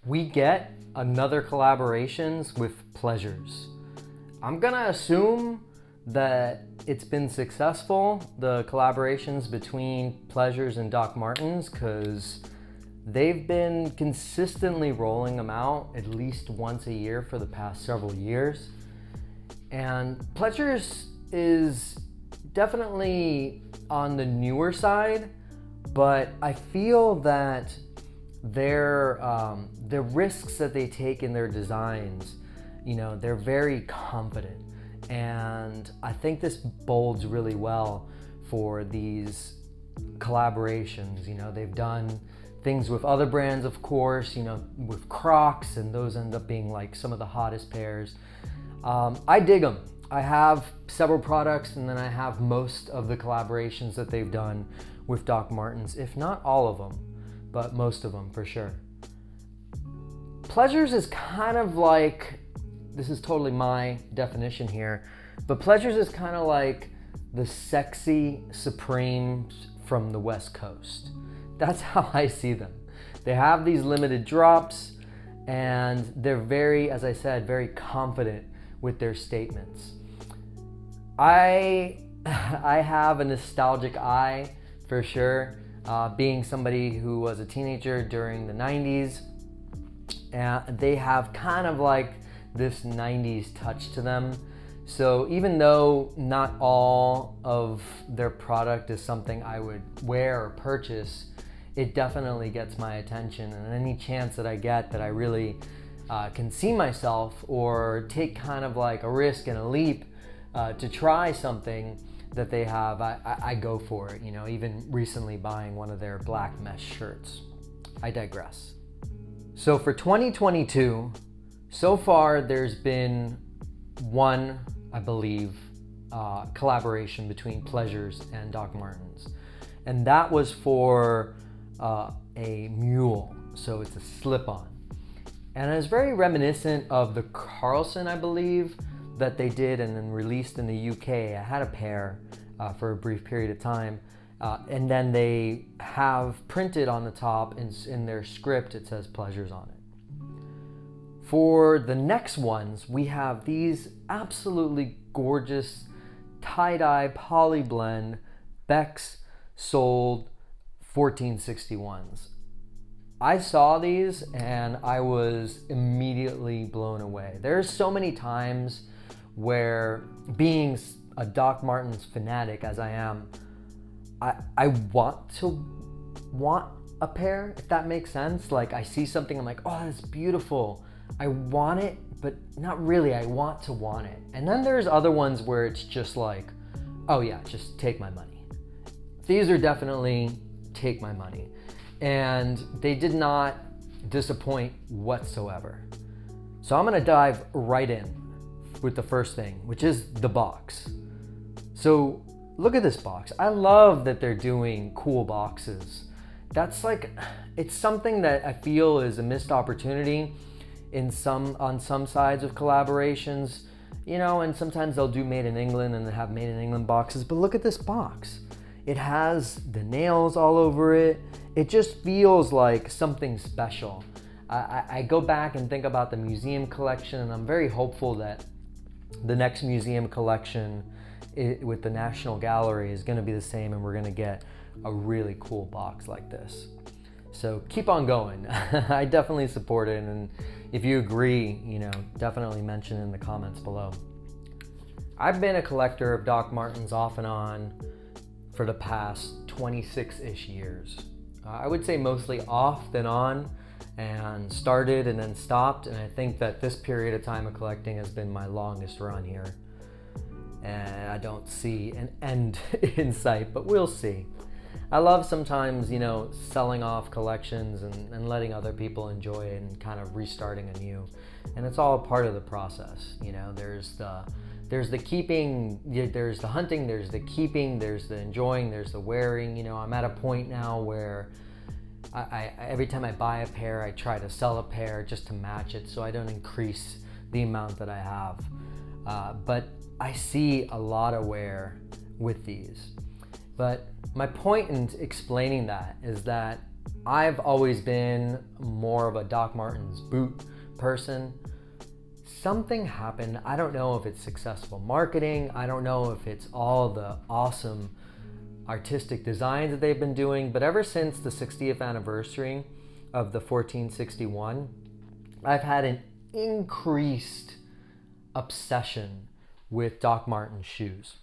we get another collaborations with Pleasures. I'm gonna assume that it's been successful, the collaborations between Pleasures and Doc Martens, because they've been consistently rolling them out at least once a year for the past several years. And Pleasures is definitely on the newer side, but I feel that the risks that they take in their designs, they're very confident. And I think this bodes really well for these collaborations. They've done things with other brands, of course, with Crocs, and those end up being like some of the hottest pairs. I dig them. I have several products, and then I have most of the collaborations that they've done with Doc Martens, if not all of them, but most of them for sure. Pleasures is kind of like, this is totally my definition here, but Pleasures is kind of like the sexy Supremes from the West Coast. That's how I see them. They have these limited drops, and they're very, as I said, very confident with their statements. I have a nostalgic eye for sure, being somebody who was a teenager during the 90s, and they have kind of like this 90s touch to them. So even though not all of their product is something I would wear or purchase, it definitely gets my attention, and any chance that I get that I really can see myself or take kind of like a risk and a leap to try something that they have, I go for it. Even recently buying one of their black mesh shirts. I digress. So for 2022, so far there's been one, I believe, collaboration between Pleasures and Doc Martens, and that was for a mule, so it's a slip-on. And it was very reminiscent of the Carlson, I believe, that they did and then released in the UK. I had a pair for a brief period of time, and then they have printed on the top in their script, it says Pleasures on it. For the next ones, we have these absolutely gorgeous tie-dye poly blend Beck's sold 1461s. I saw these and I was immediately blown away. There's so many times where, being a Doc Martens fanatic as I am, I want a pair, if that makes sense. Like, I see something, I'm like, oh, that's beautiful. I want it, but not really. I want it. And then there's other ones where it's just like, oh yeah, just take my money. These are definitely take my money. And they did not disappoint whatsoever. So I'm gonna dive right in with the first thing, which is the box. So look at this box. I love that they're doing cool boxes. That's like, it's something that I feel is a missed opportunity on some sides of collaborations, and sometimes they'll do made in England and they have made in England boxes, but look at this box. It has the nails all over it. It just feels like something special. I go back and think about the museum collection, and I'm very hopeful that the next museum collection with the National Gallery is going to be the same, and we're going to get a really cool box like this. So keep on going. I definitely support it, and if you agree, definitely mention in the comments below. I've been a collector of Doc Martens off and on for the past 26-ish years. I would say mostly off then on, and started and then stopped, and I think that this period of time of collecting has been my longest run here. And I don't see an end in sight, but we'll see. I love sometimes, selling off collections and letting other people enjoy it and kind of restarting anew. And it's all part of the process. There's the keeping, there's the hunting, there's the keeping, there's the enjoying, there's the wearing. I'm at a point now where I every time I buy a pair, I try to sell a pair just to match it so I don't increase the amount that I have. But I see a lot of wear with these. But my point in explaining that is that I've always been more of a Doc Martens boot person. Something happened. I don't know if it's successful marketing. I don't know if it's all the awesome artistic designs that they've been doing, but ever since the 60th anniversary of the 1461, I've had an increased obsession with Doc Martens shoes.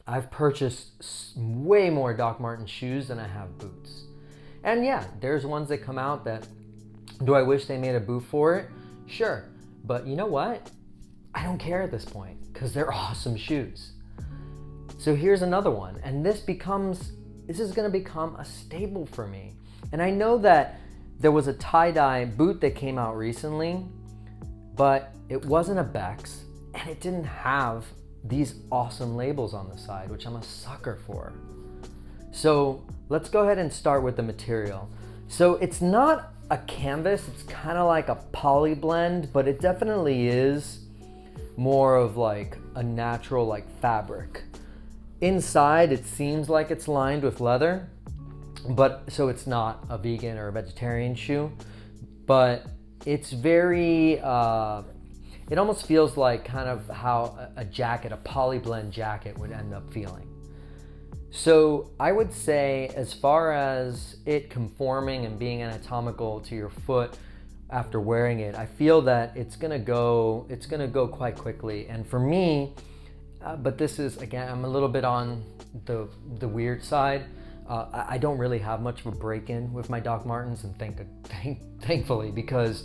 I've purchased way more Doc Martens shoes than I have boots. And yeah, there's ones that come out that, do I wish they made a boot for it? Sure. But you know what? I don't care at this point because they're awesome shoes. So here's another one. And this is going to become a staple for me. And I know that there was a tie-dye boot that came out recently, but it wasn't a Beck's and it didn't have these awesome labels on the side, which I'm a sucker for. So let's go ahead and start with the material. So it's not a canvas, it's kind of like a poly blend, but it definitely is more of like a natural like fabric. Inside it seems like it's lined with leather, but so it's not a vegan or a vegetarian shoe, but it's very it almost feels like kind of how a jacket, a poly blend jacket would end up feeling. So I would say, as far as it conforming and being anatomical to your foot after wearing it, I feel that it's gonna go quite quickly. And for me, but this is, again, I'm a little bit on the weird side. I don't really have much of a break-in with my Doc Martens, and thankfully, because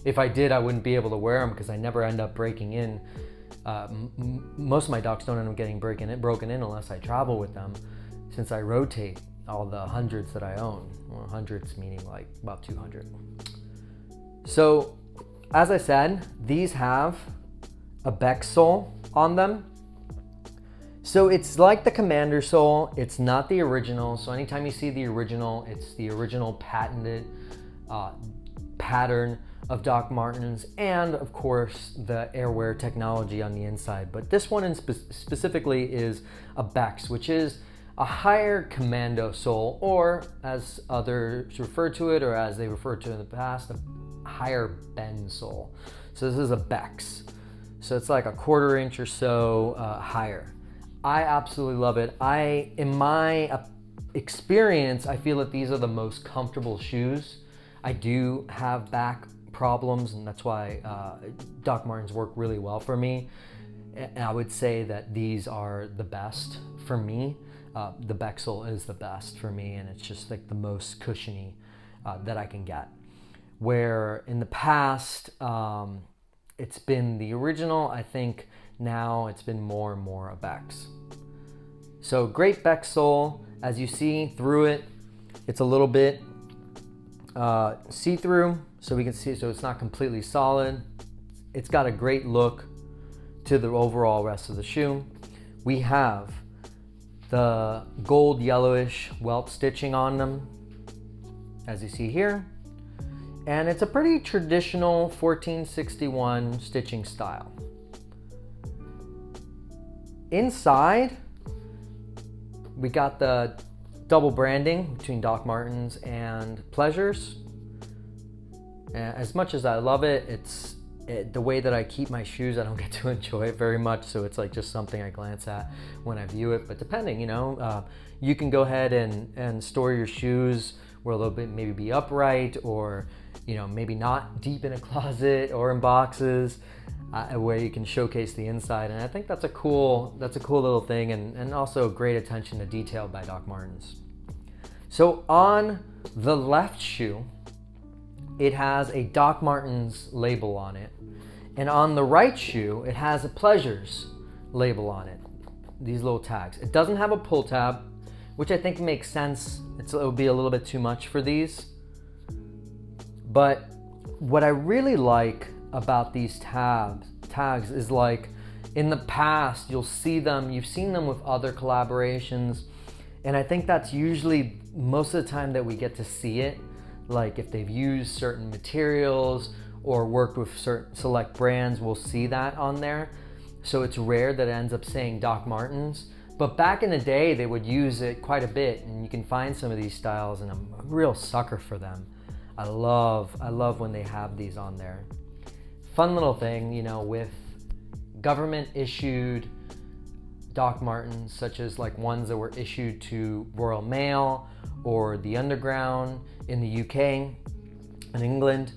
if I did, I wouldn't be able to wear them because I never end up breaking in. Most of my Docs don't end up getting broken in unless I travel with them, since I rotate all the hundreds that I own. Well, hundreds meaning like about 200. So, as I said, these have a Beck sole on them. So it's like the Commander sole. It's not the original. So anytime you see the original, it's the original patented pattern of Doc Martens, and of course the airwear technology on the inside. But this one specifically is a Beck's, which is a higher commando sole, or as others refer to it, or as they referred to in the past, a higher bend sole. So this is a Beck's. So it's like a 1/4 inch or so higher. I absolutely love it. In my experience, I feel that these are the most comfortable shoes. I do have back problems, and that's why Doc Martens work really well for me. And I would say that these are the best for me. The Beck sole is the best for me, and it's just like the most cushiony that I can get. Where in the past, it's been the original. I think now it's been more and more a Beck's. So great Beck sole. As you see through it, it's a little bit see-through, so we can see, so it's not completely solid. It's got a great look to the overall rest of the shoe. We have the gold yellowish welt stitching on them, as you see here. And it's a pretty traditional 1461 stitching style. Inside, we got the double branding between Doc Martens and Pleasures. As much as I love it, the way that I keep my shoes, I don't get to enjoy it very much, so it's like just something I glance at when I view it. But depending, you can go ahead and store your shoes where they'll maybe be upright, or maybe not deep in a closet or in boxes, where you can showcase the inside. And I think that's a cool little thing, and also great attention to detail by Doc Martens. So on the left shoe, it has a Doc Martens label on it, and on the right shoe, it has a Pleasures label on it. These little tags. It doesn't have a pull tab, which I think makes sense. It would be a little bit too much for these. But what I really like about these tags is, like, in the past, you've seen them with other collaborations, and I think that's usually most of the time that we get to see it. Like if they've used certain materials or worked with certain select brands, we'll see that on there. So it's rare that it ends up saying Doc Martens. But back in the day, they would use it quite a bit, and you can find some of these styles, and I'm a real sucker for them. I love when they have these on there. Fun little thing, you know, with government issued Doc Martens, such as like ones that were issued to Royal Mail or the Underground in the UK and England,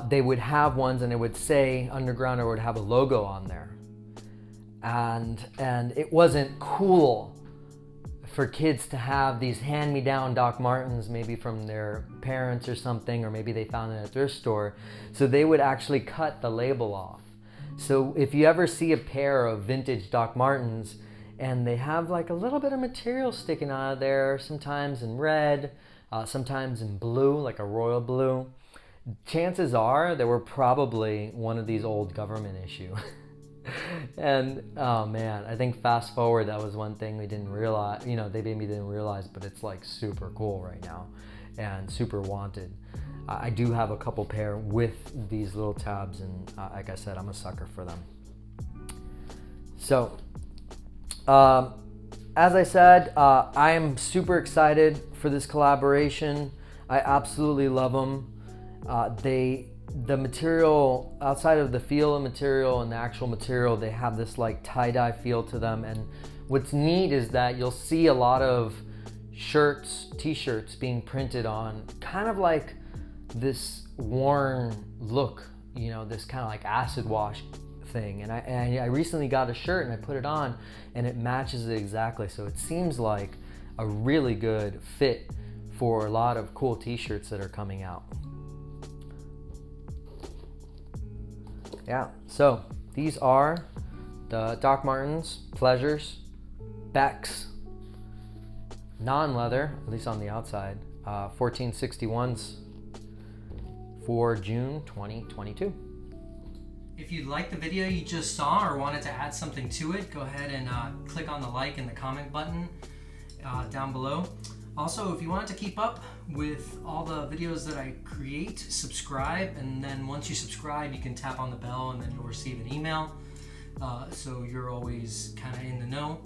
they would have ones and it would say Underground or would have a logo on there. And it wasn't cool for kids to have these hand-me-down Doc Martens, maybe from their parents or something, or maybe they found it at a thrift store. So they would actually cut the label off. So if you ever see a pair of vintage Doc Martens and they have like a little bit of material sticking out of there, sometimes in red, sometimes in blue, like a royal blue, chances are they were probably one of these old government issue. And oh man, I think fast forward, that was one thing we didn't realize, you know, they maybe didn't realize, but it's like super cool right now and super wanted. I do have a couple pair with these little tabs, and like I said, I'm a sucker for them. So as I said, I am super excited for this collaboration. I absolutely love them. The material, outside of the feel of material and the actual material, they have this like tie-dye feel to them. And what's neat is that you'll see a lot of shirts, t-shirts being printed on kind of like this worn look, you know, this kind of like acid wash thing. And I recently got a shirt and I put it on and it matches it exactly. So it seems like a really good fit for a lot of cool t-shirts that are coming out. Yeah, so these are the Doc Martens Pleasures Becks non-leather, at least on the outside, 1461s for June 2022. If you liked the video you just saw or wanted to add something to it, go ahead and click on the like and the comment button down below. Also, if you wanted to keep up with all the videos that I create, subscribe, and then once you subscribe, you can tap on the bell and then you'll receive an email. So you're always kind of in the know.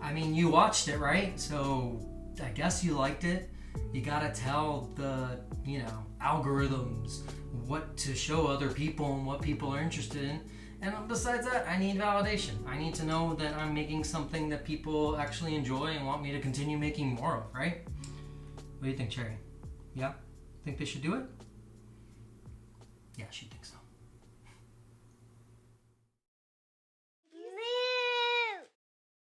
I mean, you watched it, right? So I guess you liked it. You gotta tell the, you know, algorithms what to show other people and what people are interested in. And besides that, I need validation. I need to know that I'm making something that people actually enjoy and want me to continue making more of, right? What do you think, Cherry? Yeah? Think they should do it? Yeah, she thinks so.